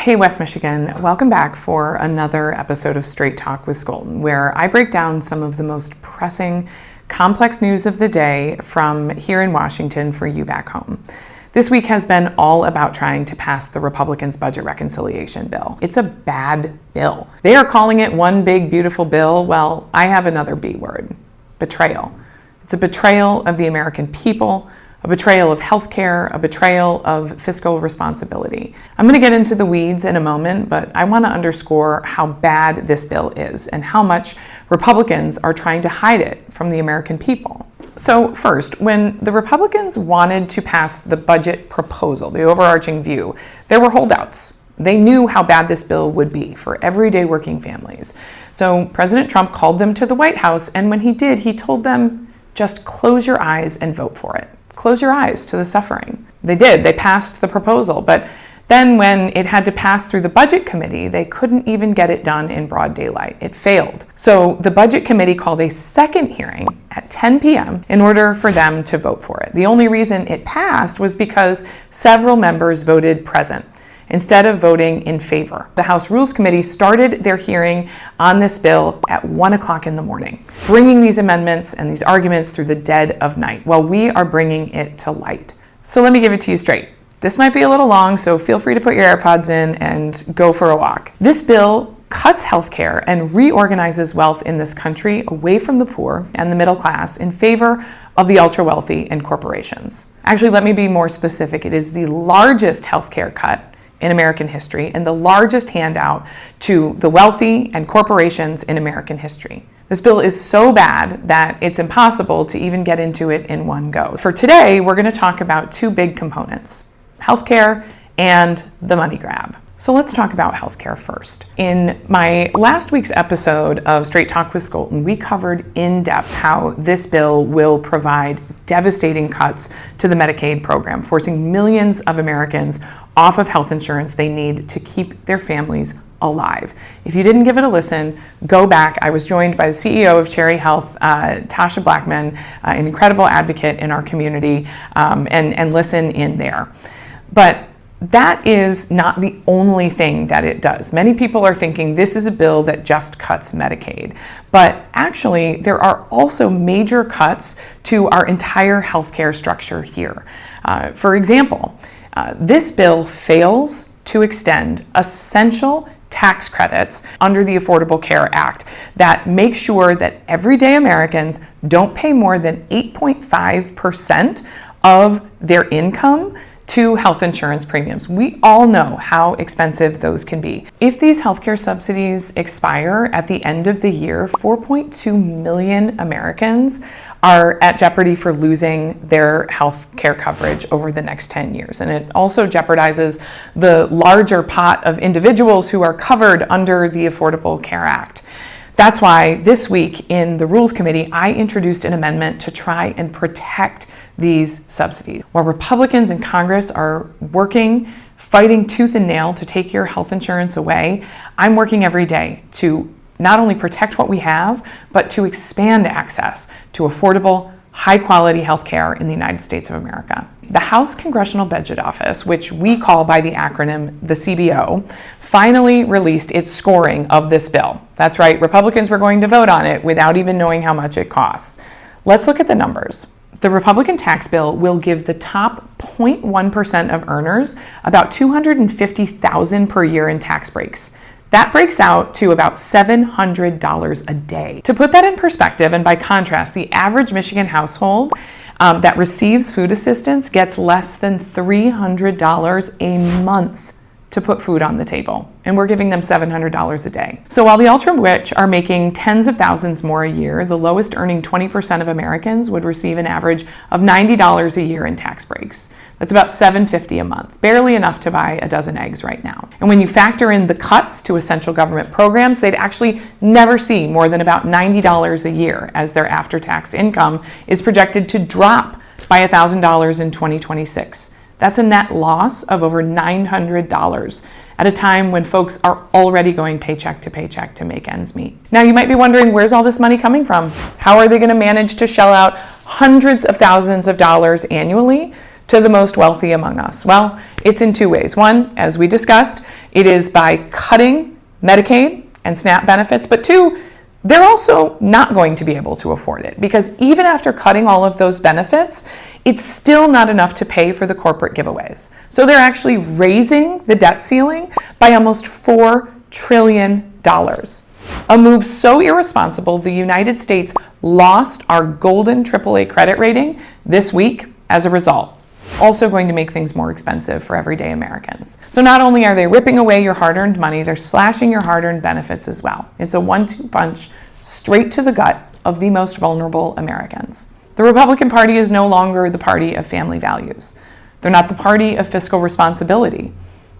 Hey West Michigan, welcome back for another episode of Straight Talk with Scholten, where I break down some of the most pressing, complex news of the day from here in Washington for you back home. This week has been all about trying to pass the Republicans' budget reconciliation bill. It's a bad bill. They are calling it one big beautiful bill. Well, I have another B word: betrayal. It's a betrayal of the American people, a betrayal of healthcare, a betrayal of fiscal responsibility. I'm going to get into the weeds in a moment, but I want to underscore how bad this bill is and how much Republicans are trying to hide it from the American people. So first, when the Republicans wanted to pass the budget proposal, the overarching view, there were holdouts. They knew how bad this bill would be for everyday working families. So President Trump called them to the White House, and when he did, he told them, just close your eyes and vote for it. Close your eyes to the suffering. They did. They passed the proposal. But then when it had to pass through the budget committee, they couldn't even get it done in broad daylight. It failed. So the budget committee called a second hearing at 10 p.m. in order for them to vote for it. The only reason it passed was because several members voted present instead of voting in favor. The House Rules Committee started their hearing on this bill at 1 o'clock in the morning, bringing these amendments and these arguments through the dead of night while we are bringing it to light. So let me give it to you straight. This might be a little long, so feel free to put your AirPods in and go for a walk. This bill cuts healthcare and reorganizes wealth in this country away from the poor and the middle class in favor of the ultra wealthy and corporations. Actually, let me be more specific. It is the largest healthcare cut in American history and the largest handout to the wealthy and corporations in American history. This bill is so bad that it's impossible to even get into it in one go. For today, we're going to talk about two big components: healthcare and the money grab. So let's talk about healthcare first. In my last week's episode of Straight Talk with Scholten, we covered in depth how this bill will provide devastating cuts to the Medicaid program, forcing millions of Americans off of health insurance they need to keep their families alive. If you didn't give it a listen, go back. I was joined by the CEO of Cherry Health, Tasha Blackman, an incredible advocate in our community, and listen in there. But that is not the only thing that it does. Many people are thinking this is a bill that just cuts Medicaid, but actually there are also major cuts to our entire healthcare structure here. For example, this bill fails to extend essential tax credits under the Affordable Care Act that make sure that everyday Americans don't pay more than 8.5% of their income to health insurance premiums. We all know how expensive those can be. If these healthcare subsidies expire at the end of the year, 4.2 million Americans are at jeopardy for losing their health care coverage over the next 10 years. And it also jeopardizes the larger pot of individuals who are covered under the Affordable Care Act. That's why this week in the Rules Committee, I introduced an amendment to try and protect these subsidies. While Republicans in Congress are fighting tooth and nail to take your health insurance away, I'm working every day to not only protect what we have, but to expand access to affordable, high-quality health care in the United States of America. The House Congressional Budget Office, which we call by the acronym the CBO, finally released its scoring of this bill. That's right, Republicans were going to vote on it without even knowing how much it costs. Let's look at the numbers. The Republican tax bill will give the top 0.1% of earners about $250,000 per year in tax breaks. That breaks out to about $700 a day. To put that in perspective, and by contrast, the average Michigan household that receives food assistance gets less than $300 a month to put food on the table, and we're giving them $700 a day. So while the ultra-rich are making tens of thousands more a year, the lowest earning 20% of Americans would receive an average of $90 a year in tax breaks. That's about $750 a month, barely enough to buy a dozen eggs right now. And when you factor in the cuts to essential government programs, they'd actually never see more than about $90 a year, as their after-tax income is projected to drop by $1,000 in 2026. That's a net loss of over $900 at a time when folks are already going paycheck to paycheck to make ends meet. Now, you might be wondering, where's all this money coming from? How are they going to manage to shell out hundreds of thousands of dollars annually to the most wealthy among us? Well, it's in two ways. One, as we discussed, it is by cutting Medicaid and SNAP benefits, but two, they're also not going to be able to afford it, because even after cutting all of those benefits, it's still not enough to pay for the corporate giveaways. So they're actually raising the debt ceiling by almost $4 trillion. A move so irresponsible, the United States lost our golden AAA credit rating this week as a result. Also going to make things more expensive for everyday Americans. So not only are they ripping away your hard-earned money, they're slashing your hard-earned benefits as well. It's a 1-2 punch straight to the gut of the most vulnerable Americans. The Republican Party is no longer the party of family values. They're not the party of fiscal responsibility.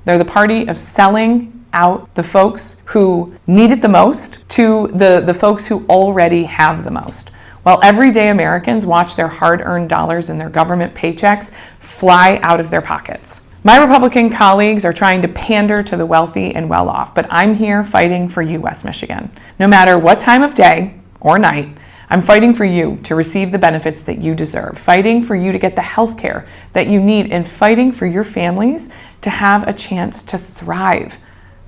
They're the party of selling out the folks who need it the most to the folks who already have the most, while everyday Americans watch their hard-earned dollars and their government paychecks fly out of their pockets. My Republican colleagues are trying to pander to the wealthy and well-off, but I'm here fighting for you, West Michigan. No matter what time of day or night, I'm fighting for you to receive the benefits that you deserve, fighting for you to get the health care that you need, and fighting for your families to have a chance to thrive,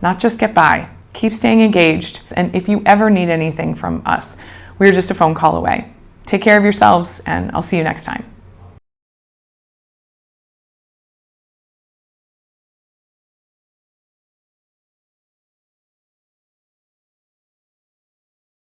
not just get by. Keep staying engaged, and if you ever need anything from us, we're just a phone call away. Take care of yourselves, and I'll see you next time.